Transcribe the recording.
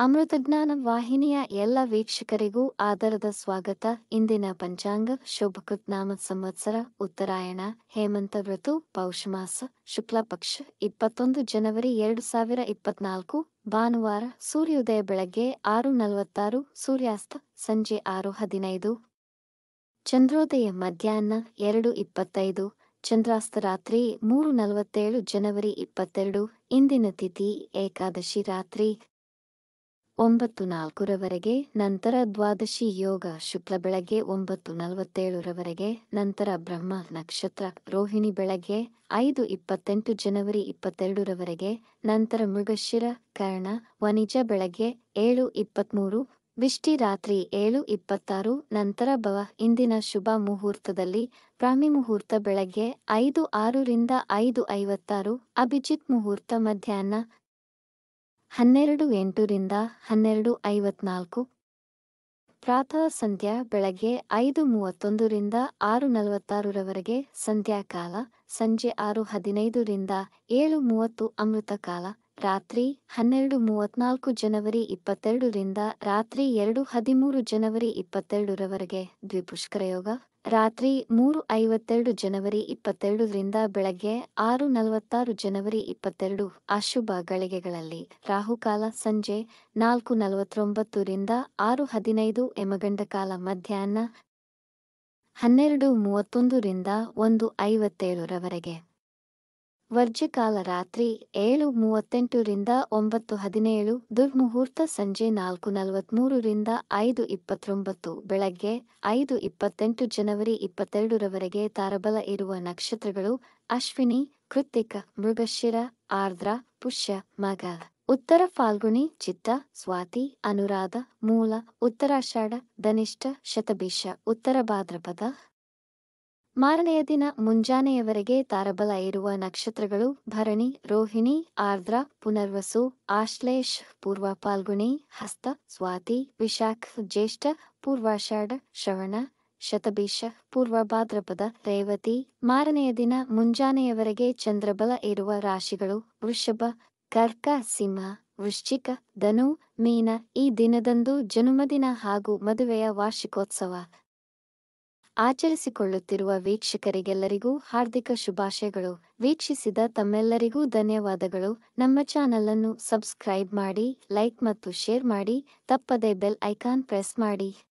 ಅಮೃತಜ್ಞಾನ ವಾಹಿನಿಯ ಎಲ್ಲ ವೀಕ್ಷಕರಿಗೂ ಆದರದ ಸ್ವಾಗತ. ಇಂದಿನ ಪಂಚಾಂಗ ಶೋಭಕೃತ್ ನಾಮ ಸಂವತ್ಸರ ಉತ್ತರಾಯಣ ಹೇಮಂತ ಋತು ಪೌಷಮಾಸ ಶುಕ್ಲ ಪಕ್ಷ 21 ಜನವರಿ 2024 ಭಾನುವಾರ. ಸೂರ್ಯೋದಯ ಬೆಳಗ್ಗೆ 6:46, ಸೂರ್ಯಾಸ್ತ ಸಂಜೆ 6:15, ಚಂದ್ರೋದಯ ಮಧ್ಯಾಹ್ನ 2:25, ಚಂದ್ರಾಸ್ತ ರಾತ್ರಿ 3:47 ಜನವರಿ 22. ಇಂದಿನ ತಿಥಿ ಏಕಾದಶಿ ರಾತ್ರಿ 9:04 ರವರೆಗೆ, ನಂತರ ದ್ವಾದಶಿ ಯೋಗ ಶುಕ್ಲ ಬೆಳಗ್ಗೆ 9:47 ರವರೆಗೆ, ನಂತರ ಬ್ರಹ್ಮ ನಕ್ಷತ್ರ ರೋಹಿಣಿ ಬೆಳಗ್ಗೆ 5:28 ಜನವರಿ 22 ರವರೆಗೆ, ನಂತರ ಮೃಗಶಿರ ಕರ್ಣ ವನಿಜ ಬೆಳಗ್ಗೆ 7:23, ವಿಷ್ಟಿ ರಾತ್ರಿ 7:26, ನಂತರ ಭವ. ಇಂದಿನ ಶುಭ ಮುಹೂರ್ತದಲ್ಲಿ ಬ್ರಾಹ್ಮಿ ಮುಹೂರ್ತ ಬೆಳಗ್ಗೆ 5:06 ರಿಂದ 5:56, ಅಭಿಜಿತ್ ಮುಹೂರ್ತ ಮಧ್ಯಾಹ್ನ 12:08 ರಿಂದ 12:54, ಪ್ರಾತಃ ಸಂಧ್ಯಾ ಬೆಳಗ್ಗೆ 5:31 ರಿಂದ 6:46 ರವರೆಗೆ, ಸಂಧ್ಯಾಕಾಲ ಸಂಜೆ 6:15 ರಿಂದ 7:30, ಅಮೃತ ಕಾಲ ರಾತ್ರಿ 12:34 ಜನವರಿ 22 ರಿಂದ ರಾತ್ರಿ 2:13 ಜನವರಿ 22 ರವರೆಗೆ, ದ್ವಿಪುಷ್ಕರ ಯೋಗ ರಾತ್ರಿ 3:52 ಜನವರಿ 22 ರಿಂದ ಬೆಳಗ್ಗೆ 6:46 ಜನವರಿ 22. ಅಶುಭ ಗಳಿಗೆಗಳಲ್ಲಿ ರಾಹುಕಾಲ ಸಂಜೆ 4:49 ರಿಂದ 6:15, ಯಮಗಂಡ ಕಾಲ ಮಧ್ಯಾಹ್ನ 12:31 ರಿಂದ 1:57 ರವರೆಗೆ, ವರ್ಜ್ಯಕಾಲ ರಾತ್ರಿ 7:38 ರಿಂದ 9:17, ದುರ್ಮುಹೂರ್ತ ಸಂಜೆ 4:43 ರಿಂದ 5:29, ಬೆಳಗ್ಗೆ 5:28 ಜನವರಿ 22 ರವರೆಗೆ. ತಾರಬಲ ಇರುವ ನಕ್ಷತ್ರಗಳು ಅಶ್ವಿನಿ, ಕೃತ್ತಿಕ, ಮೃಗಶಿರ, ಆರ್ದ್ರ, ಪುಷ್ಯ, ಮಗ, ಉತ್ತರ ಫಾಲ್ಗುಣಿ, ಚಿತ್ತ, ಸ್ವಾತಿ, ಅನುರಾಧ, ಮೂಲ, ಉತ್ತರಾಷಾಢ, ಧನಿಷ್ಠ, ಶತಭಿಷ, ಉತ್ತರ ಭಾದ್ರಪದ. ಮಾರನೆಯ ದಿನ ಮುಂಜಾನೆಯವರೆಗೆ ತಾರಬಲ ಇರುವ ನಕ್ಷತ್ರಗಳು ಭರಣಿ, ರೋಹಿಣಿ, ಆರ್ದ್ರ, ಪುನರ್ವಸು, ಆಶ್ಲೇಷ, ಪೂರ್ವ ಫಾಲ್ಗುಣಿ, ಹಸ್ತ, ಸ್ವಾತಿ, ವಿಶಾಖ, ಜ್ಯೇಷ್ಠ, ಪೂರ್ವಾಷಾಢ, ಶ್ರವಣ, ಶತಭಿಷ, ಪೂರ್ವ ಭಾದ್ರಪದ, ರೇವತಿ. ಮಾರನೆಯ ದಿನ ಮುಂಜಾನೆಯವರೆಗೆ ಚಂದ್ರಬಲ ಇರುವ ರಾಶಿಗಳು ವೃಷಭ, ಕರ್ಕ, ಸಿಂಹ, ವೃಶ್ಚಿಕ, ಧನು, ಮೀನ. ಈ ದಿನದಂದು ಜನ್ಮದಿನ ಹಾಗೂ ಮದುವೆಯ ವಾರ್ಷಿಕೋತ್ಸವ ಆಚರಿಸಿಕೊಳ್ಳುತ್ತಿರುವ ವೀಕ್ಷಕರಿಗೆಲ್ಲರಿಗೂ ಹಾರ್ದಿಕ ಶುಭಾಶಯಗಳು. ವೀಕ್ಷಿಸಿದ ತಮ್ಮೆಲ್ಲರಿಗೂ ಧನ್ಯವಾದಗಳು. ನಮ್ಮ ಚಾನಲ್ ಅನ್ನು ಸಬ್ಸ್ಕ್ರೈಬ್ ಮಾಡಿ, ಲೈಕ್ ಮತ್ತು ಶೇರ್ ಮಾಡಿ, ತಪ್ಪದೆ ಬೆಲ್ ಐಕಾನ್ ಪ್ರೆಸ್ ಮಾಡಿ.